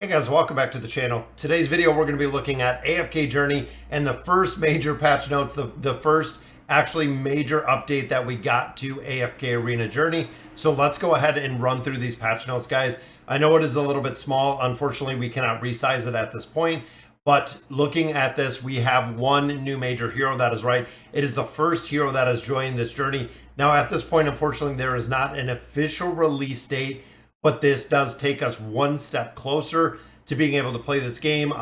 Hey guys, welcome back to the channel. Today's video we're going to be looking at AFK Journey and the first major patch notes, the first actually major update that we got to AFK Arena Journey. So let's go ahead and run through these patch notes, guys. I know it is a little bit small. Unfortunately, we cannot resize it at this point. But looking at this, we have one new major hero. That is right. It is the first hero that has joined this journey. Now, at this point, unfortunately, there is not an official release date, but this does take us one step closer to being able to play this game,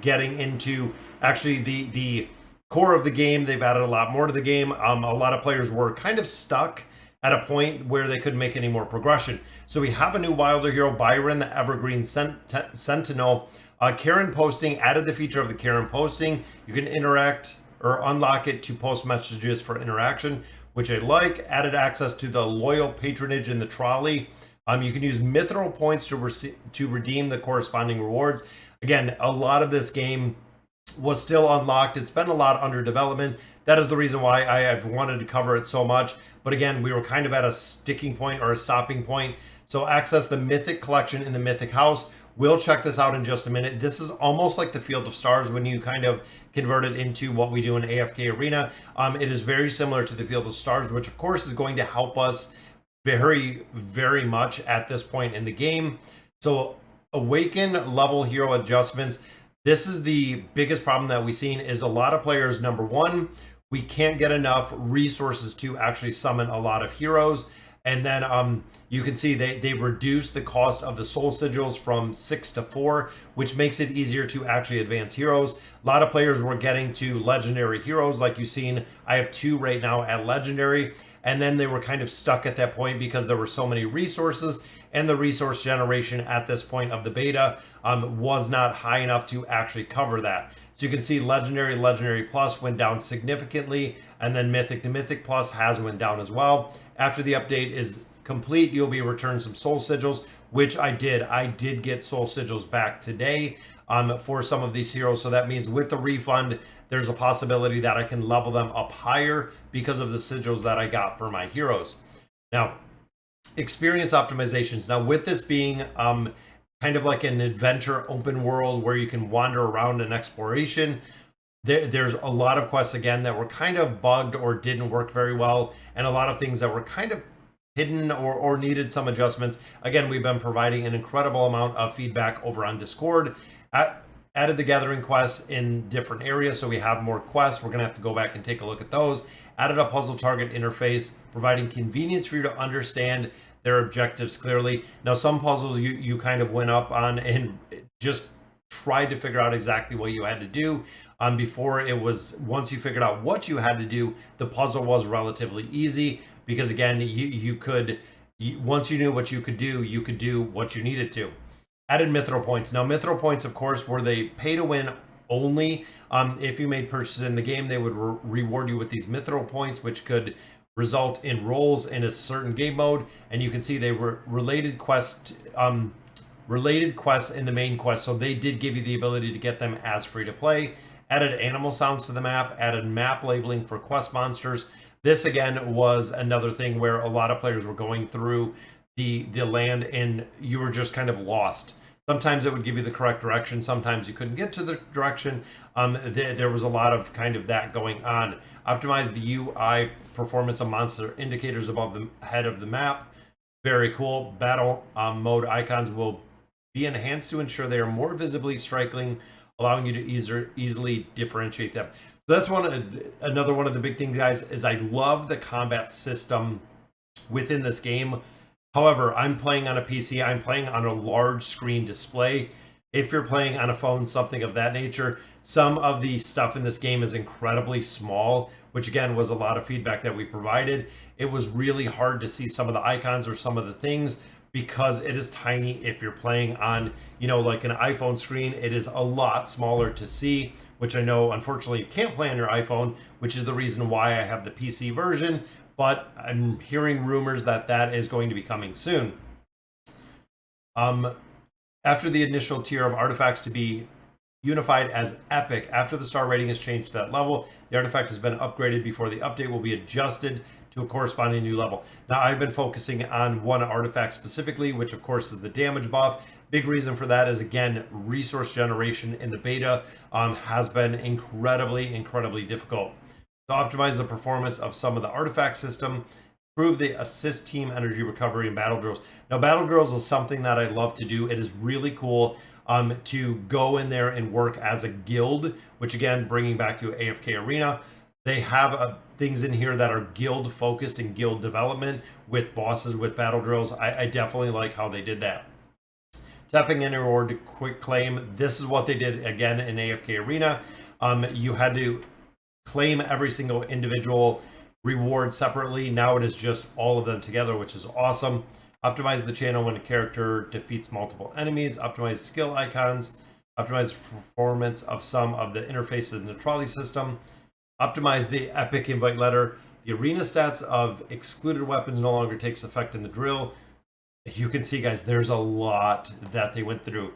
getting into actually the core of the game. They've added a lot more to the game. A lot of players were kind of stuck at a point where they couldn't make any more progression. So we have a new Wilder hero, Byron, the Evergreen Sentinel. Karen posting added the feature of the Karen posting. You can interact or unlock it to post messages for interaction, which I like. Added access to the loyal patronage in the trolley. You can use mithril points to redeem the corresponding rewards. Again, a lot of this game was still unlocked. It's been a lot under development. That is the reason why I have wanted to cover it so much. But again, we were kind of at a sticking point or a stopping point. So access the Mythic collection in the Mythic house. We'll check this out in just a minute. This is almost like the Field of Stars when you kind of convert it into what we do in AFK Arena. It is very similar to the Field of Stars, which of course is going to help us very much at this point in the game. So awaken level hero adjustments. This is the biggest problem that we've seen is a lot of players. Number one, we can't get enough resources to actually summon a lot of heroes. And then you can see they reduce the cost of the soul sigils from 6 to 4, which makes it easier to actually advance heroes. A lot of players were getting to legendary heroes like you've seen. I have 2 right now at legendary. And then they were kind of stuck at that point because there were so many resources, and the resource generation at this point of the beta was not high enough to actually cover that. So you can see Legendary Plus went down significantly, and then Mythic to Mythic Plus has went down as well. After the update is complete, you'll be returned some soul sigils, which I did. I did get soul sigils back today for some of these heroes. So that means with the refund, there's a possibility that I can level them up higher because of the sigils that I got for my heroes. Now, experience optimizations. Now, with this being kind of like an adventure open world where you can wander around in exploration, there's a lot of quests, again, that were kind of bugged or didn't work very well, and a lot of things that were kind of hidden or needed some adjustments. Again, we've been providing an incredible amount of feedback over on Discord. Added the gathering quests in different areas, so we have more quests. We're going to have to go back and take a look at those. Added a puzzle target interface, providing convenience for you to understand their objectives clearly. Now, some puzzles you kind of went up on and just tried to figure out exactly what you had to do. Before it was, once you figured out what you had to do, the puzzle was relatively easy because, again, once you knew what you could do what you needed to. Added mithril points. Now, mithril points, of course, were they pay to win only. If you made purchases in the game, they would reward you with these mithril points, which could result in rolls in a certain game mode. And you can see they were related quests in the main quest, so they did give you the ability to get them as free to play. Added animal sounds to the map. Added map labeling for quest monsters. This again was another thing where a lot of players were going through the land and you were just kind of lost. Sometimes it would give you the correct direction, sometimes you couldn't get to the direction. There was a lot of kind of that going on. Optimize the UI performance of monster indicators above the head of the map. Very cool. Battle mode icons will be enhanced to ensure they are more visibly striking, allowing you to easily differentiate them. So that's another one of the big things, guys, is I love the combat system within this game. However, I'm playing on a PC, I'm playing on a large screen display. If you're playing on a phone, something of that nature, some of the stuff in this game is incredibly small, which again was a lot of feedback that we provided. It was really hard to see some of the icons or some of the things because it is tiny. If you're playing on, like an iPhone screen, it is a lot smaller to see, which I know, unfortunately, you can't play on your iPhone, which is the reason why I have the PC version. But I'm hearing rumors that is going to be coming soon. After the initial tier of artifacts to be unified as epic, after the star rating is changed to that level, the artifact has been upgraded before the update will be adjusted to a corresponding new level. Now, I've been focusing on one artifact specifically, which of course is the damage buff. Big reason for that is, again, resource generation in the beta has been incredibly difficult. To optimize the performance of some of the artifact system, improve the assist team energy recovery and battle drills. Now, battle drills is something that I love to do. It is really cool to go in there and work as a guild, which again, bringing back to AFK Arena, they have things in here that are guild focused and guild development with bosses, with battle drills. I definitely like how they did that. Tapping any reward to quick claim. This is what they did again in AFK Arena. You had to claim every single individual reward separately. Now it is just all of them together, which is awesome. Optimize the channel when a character defeats multiple enemies. Optimize skill icons. Optimize performance of some of the interfaces in the trolley system. Optimize the epic invite letter. The arena stats of excluded weapons no longer takes effect in the drill. You can see, guys, there's a lot that they went through.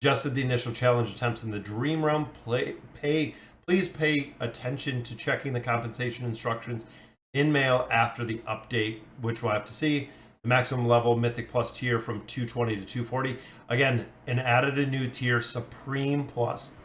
Adjusted the initial challenge attempts in the dream realm. Please pay attention to checking the compensation instructions in mail after the update, which we'll have to see. The maximum level Mythic Plus tier from 220 to 240. Again, and added a new tier, Supreme Plus.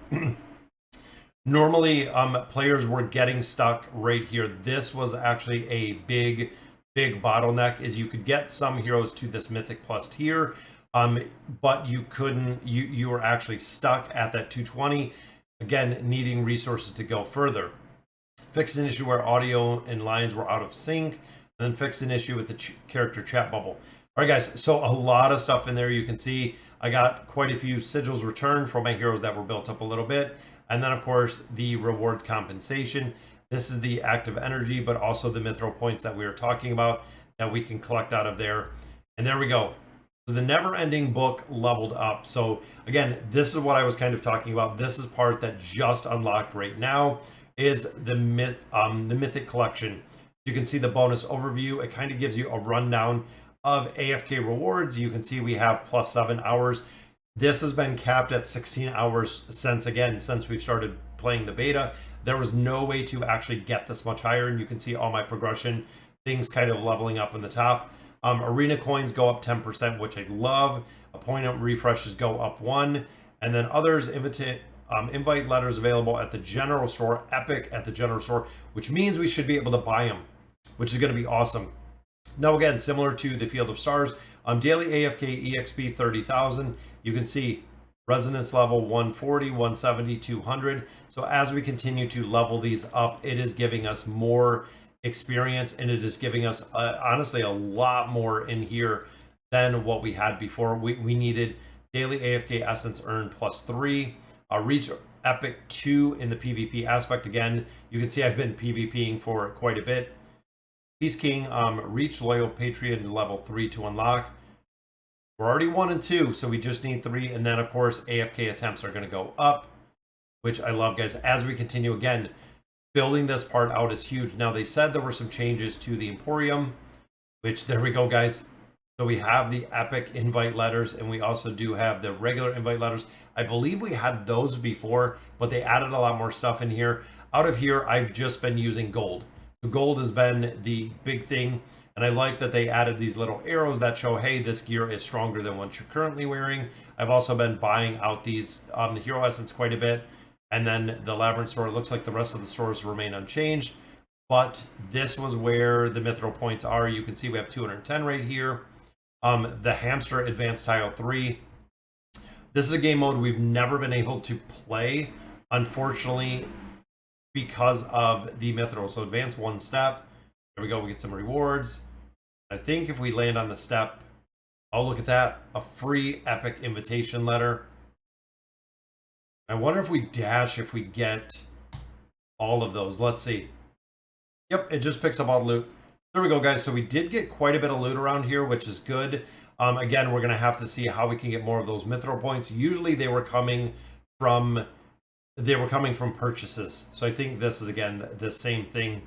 Normally, players were getting stuck right here. This was actually a big bottleneck, is you could get some heroes to this Mythic Plus tier, but you couldn't, you were actually stuck at that 220, again, needing resources to go further. Fixed an issue where audio and lines were out of sync, and then fixed an issue with the character chat bubble. All right, guys, so a lot of stuff in there. You can see I got quite a few sigils returned from my heroes that were built up a little bit. And then, of course, the rewards compensation. This is the active energy, but also the mithril points that we were talking about that we can collect out of there. And there we go. So the never-ending book leveled up. So again, this is what I was kind of talking about. This is part that just unlocked right now, is the Mythic collection. You can see the bonus overview. It kind of gives you a rundown of AFK rewards. You can see we have plus 7 hours. This has been capped at 16 hours since we've started playing the beta. There was no way to actually get this much higher, and you can see all my progression things kind of leveling up in the top. Arena coins go up 10%, which I love. Appointment refreshes go up 1, and then others invite letters available at the general store, epic at the general store, which means we should be able to buy them, which is going to be awesome. Now, again, similar to the Field of Stars, daily AFK EXP 30,000. You can see resonance level 140, 170, 200. So as we continue to level these up, it is giving us more experience, and it is giving us honestly a lot more in here than what we had before. We needed daily AFK essence earned +3, reach epic 2 in the PvP aspect. Again, you can see I've been PvPing for quite a bit. Peace King, reach loyal Patreon level 3 to unlock. We're already 1 and 2, so we just need 3. And then, of course, AFK attempts are going to go up, which I love, guys. As we continue, again, building this part out is huge. Now, they said there were some changes to the Emporium, which, there we go, guys. So we have the epic invite letters, and we also do have the regular invite letters. I believe we had those before, but they added a lot more stuff in here. Out of here, I've just been using gold. So gold has been the big thing. And I like that they added these little arrows that show, hey, this gear is stronger than what you're currently wearing. I've also been buying out these, the Hero Essence quite a bit. And then the Labyrinth store, it looks like the rest of the stores remain unchanged. But this was where the mithril points are. You can see we have 210 right here. The Hamster Advanced Tile 3. This is a game mode we've never been able to play, unfortunately, because of the mithril. So advance 1 step. There we go. We get some rewards. I think if we land on the step, oh, look at that. A free epic invitation letter. I wonder if we dash, if we get all of those. Let's see. Yep, it just picks up all the loot. There we go, guys. So we did get quite a bit of loot around here, which is good. Again, we're going to have to see how we can get more of those mithril points. Usually they were coming from purchases. So I think this is, again, the same thing.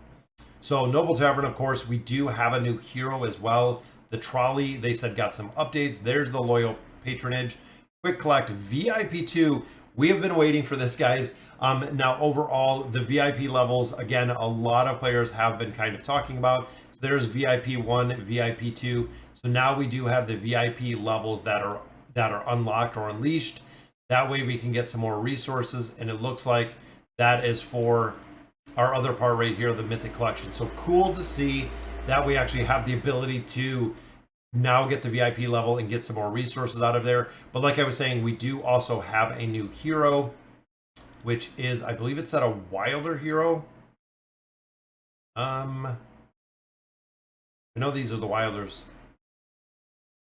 So Noble Tavern, of course, we do have a new hero as well. The trolley, they said, got some updates. There's the loyal patronage. Quick collect VIP 2. We have been waiting for this, guys. Now, overall, the VIP levels, again, a lot of players have been kind of talking about. There's VIP 1, VIP 2. So now we do have the VIP levels that are, that are unlocked or unleashed. That way we can get some more resources, and it looks like that is for our other part right here, the Mythic collection. So cool to see that we actually have the ability to now get the VIP level and get some more resources out of there. But like I was saying, we do also have a new hero, which is, I believe it's a wilder hero. I know these are the wilders.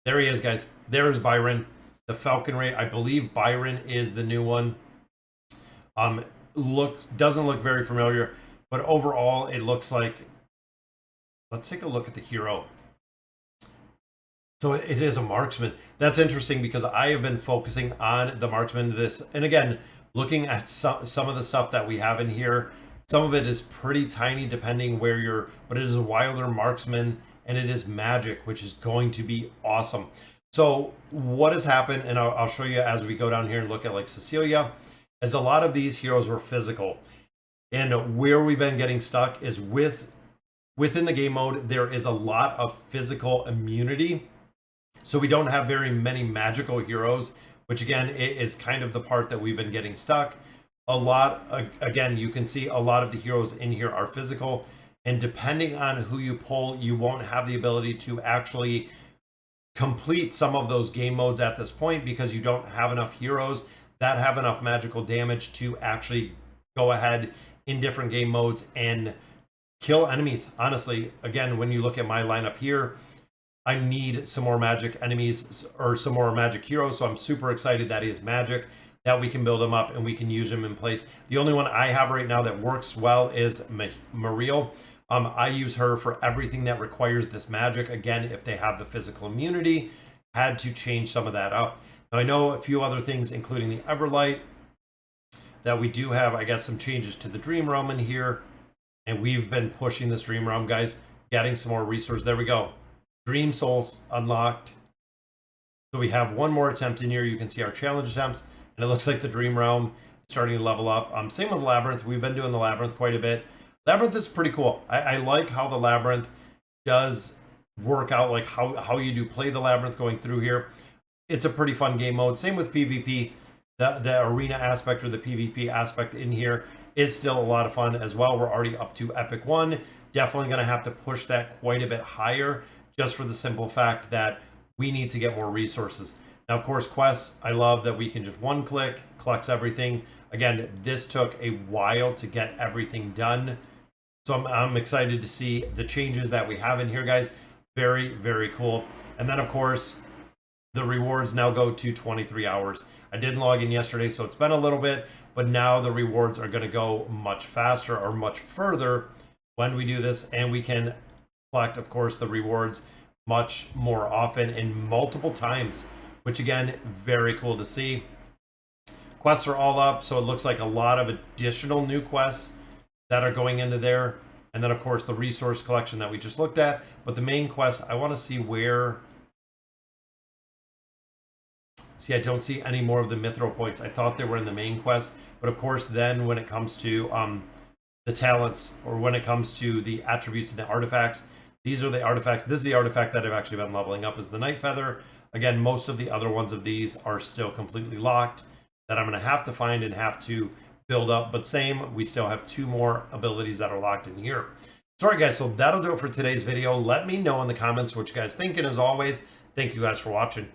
There he is, guys. There's Byron, the falconry. I believe Byron is the new one. Doesn't look very familiar, but overall it looks like, let's take a look at the hero. So it is a marksman. That's interesting because I have been focusing on the marksman this, and again, looking at some of the stuff that we have in here, some of it is pretty tiny depending where you're, but it is a wilder marksman and it is magic, which is going to be awesome. So what has happened, and I'll show you as we go down here and look at like Cecilia, as a lot of these heroes were physical. And where we've been getting stuck is within the game mode, there is a lot of physical immunity. So we don't have very many magical heroes, which again is kind of the part that we've been getting stuck. A lot, again, you can see a lot of the heroes in here are physical, and depending on who you pull, you won't have the ability to actually complete some of those game modes at this point because you don't have enough heroes that have enough magical damage to actually go ahead in different game modes and kill enemies. Honestly, again, when you look at my lineup here, I need some more magic enemies or some more magic heroes. So I'm super excited that he is magic, that we can build him up and we can use him in place. The only one I have right now that works well is Mariel. I use her for everything that requires this magic. Again, if they have the physical immunity, had to change some of that up. Now I know a few other things, including the Everlight, that we do have, I guess, some changes to the Dream Realm in here. And we've been pushing this Dream Realm, guys, getting some more resources. There we go. Dream Souls unlocked. So we have one more attempt in here. You can see our challenge attempts, and it looks like the Dream Realm is starting to level up. Same with Labyrinth. We've been doing the Labyrinth quite a bit. Labyrinth is pretty cool. I like how the Labyrinth does work out, like how you do play the Labyrinth going through here. It's a pretty fun game mode. Same with PvP. The arena aspect or the PvP aspect in here is still a lot of fun as well. We're already up to Epic 1. Definitely going to have to push that quite a bit higher, just for the simple fact that we need to get more resources. Now, of course, quests, I love that we can just one click, collects everything. Again, this took a while to get everything done. So I'm excited to see the changes that we have in here, guys. Very, very cool. And then, of course, the rewards now go to 23 hours. I didn't log in yesterday, so it's been a little bit, but now the rewards are going to go much faster or much further when we do this, and we can collect, of course, the rewards much more often and multiple times, which again, very cool to see. Quests are all up, so it looks like a lot of additional new quests that are going into there. And then, of course, the resource collection that we just looked at. But the main quest, I want to see where... See, I don't see any more of the Mithril points. I thought they were in the main quest. But, of course, then when it comes to the talents, or when it comes to the attributes and the artifacts, these are the artifacts. This is the artifact that I've actually been leveling up, is the Night Feather. Again, most of the other ones of these are still completely locked that I'm going to have to find and have to build up. But same, we still have 2 more abilities that are locked in here. So, all right, guys, so that'll do it for today's video. Let me know in the comments what you guys think. And as always, thank you guys for watching.